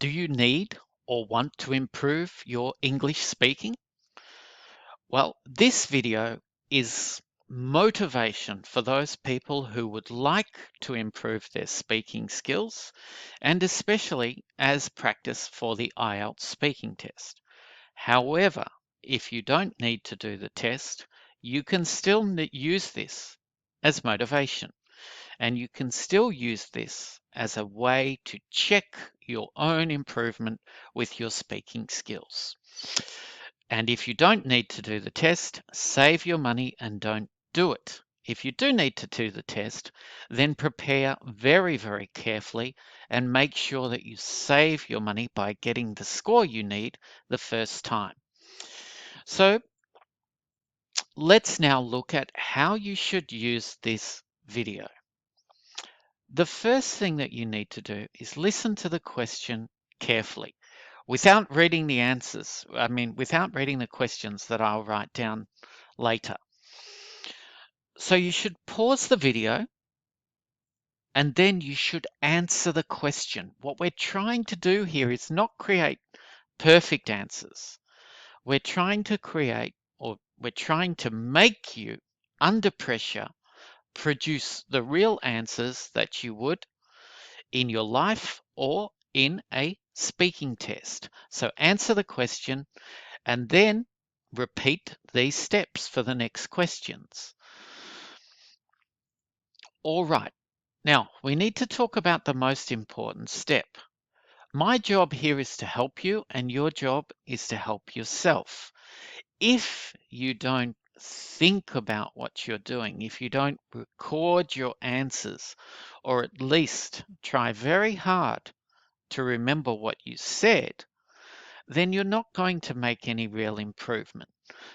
Do you need or want to improve your English speaking? Well, this video is motivation for those people who would like to improve their speaking skills, and especially as practice for the IELTS speaking test. However, if you don't need to do the test, you can still use this as motivation. And you can still use this as a way to check your own improvement with your speaking skills. And if you don't need to do the test, save your money and don't do it. If you do need to do the test, then prepare very, very carefully and make sure that you save your money by getting the score you need the first time. So let's now look at how you should use this video. The first thing that you need to do is listen to the question carefully without reading the answers. Without reading the questions that I'll write down later. So you should pause the video and then you should answer the question. What we're trying to do here is not create perfect answers. We're trying to make you, under pressure, produce the real answers that you would in your life or in a speaking test. So answer the question and then repeat these steps for the next questions. All right. Now, we need to talk about the most important step. My job here is to help you, and your job is to help yourself. If you don't think about what you're doing, if you don't record your answers, or at least try very hard to remember what you said, then you're not going to make any real improvement.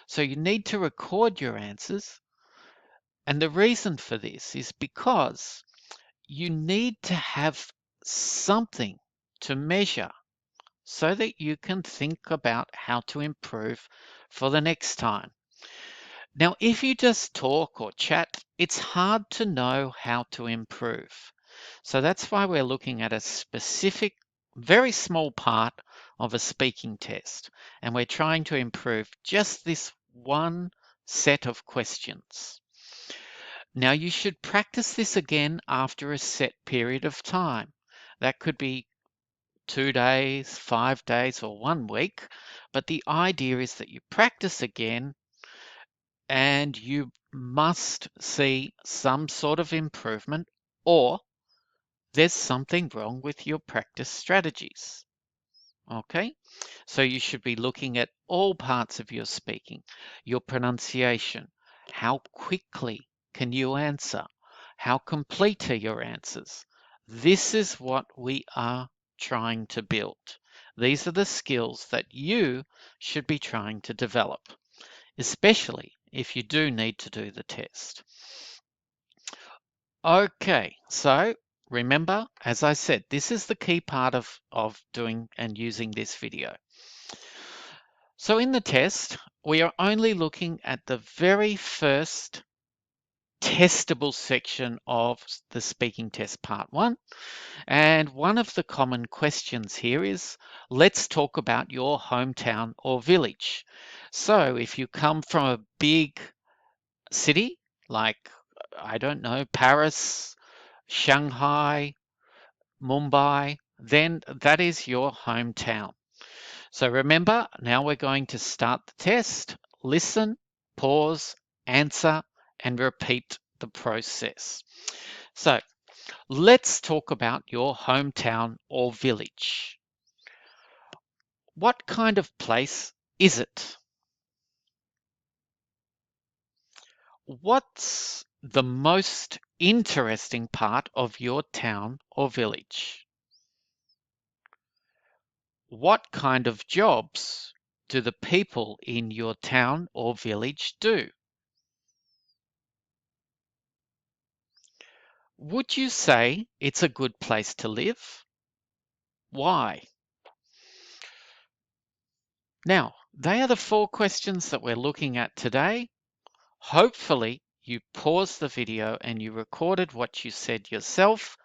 So you need to record your answers. And the reason for this is because you need to have something to measure so that you can think about how to improve for the next time. Now, if you just talk or chat, it's hard to know how to improve. So that's why we're looking at a specific, very small part of a speaking test. And we're trying to improve just this one set of questions. Now, you should practice this again after a set period of time. That could be 2 days, 5 days, or 1 week. But the idea is that you practice again and you must see some sort of improvement, or there's something wrong with your practice strategies. Okay, so you should be looking at all parts of your speaking, your pronunciation, how quickly can you answer, how complete are your answers. This is what we are trying to build. These are the skills that you should be trying to develop, especially if you do need to do the test. Okay, so remember, as I said, this is the key part of doing and using this video. So in the test, we are only looking at the very first testable section of the speaking test part 1. And one of the common questions here is, let's talk about your hometown or village. So if you come from a big city, like, I don't know, Paris, Shanghai, Mumbai, then that is your hometown. So remember, now we're going to start the test. Listen, pause, answer, and repeat the process. So let's talk about your hometown or village. What kind of place is it? What's the most interesting part of your town or village? What kind of jobs do the people in your town or village do? Would you say it's a good place to live? Why? Now, they are the 4 questions that we're looking at today. Hopefully, you paused the video and you recorded what you said yourself.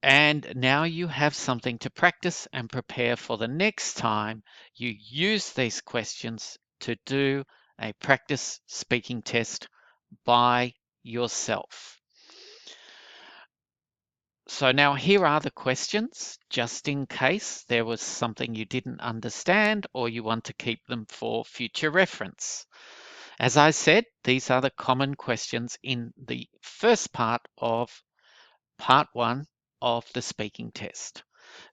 And now you have something to practice and prepare for the next time you use these questions to do a practice speaking test by yourself. So now here are the questions, just in case there was something you didn't understand or you want to keep them for future reference. As I said, these are the common questions in the first part one of the speaking test.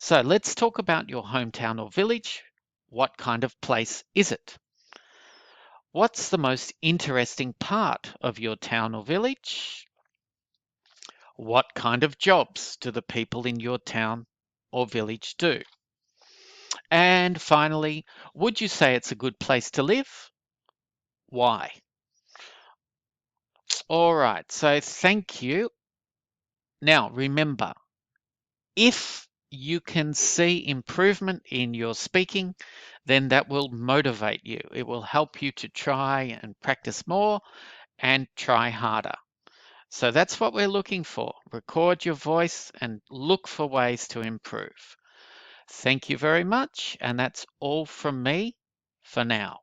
So let's talk about your hometown or village. What kind of place is it? What's the most interesting part of your town or village? What kind of jobs do the people in your town or village do? And finally, would you say it's a good place to live? Why? All right, so thank you. Now, remember, if you can see improvement in your speaking, then that will motivate you. It will help you to try and practice more and try harder. So that's what we're looking for. Record your voice and look for ways to improve. Thank you very much, and that's all from me for now.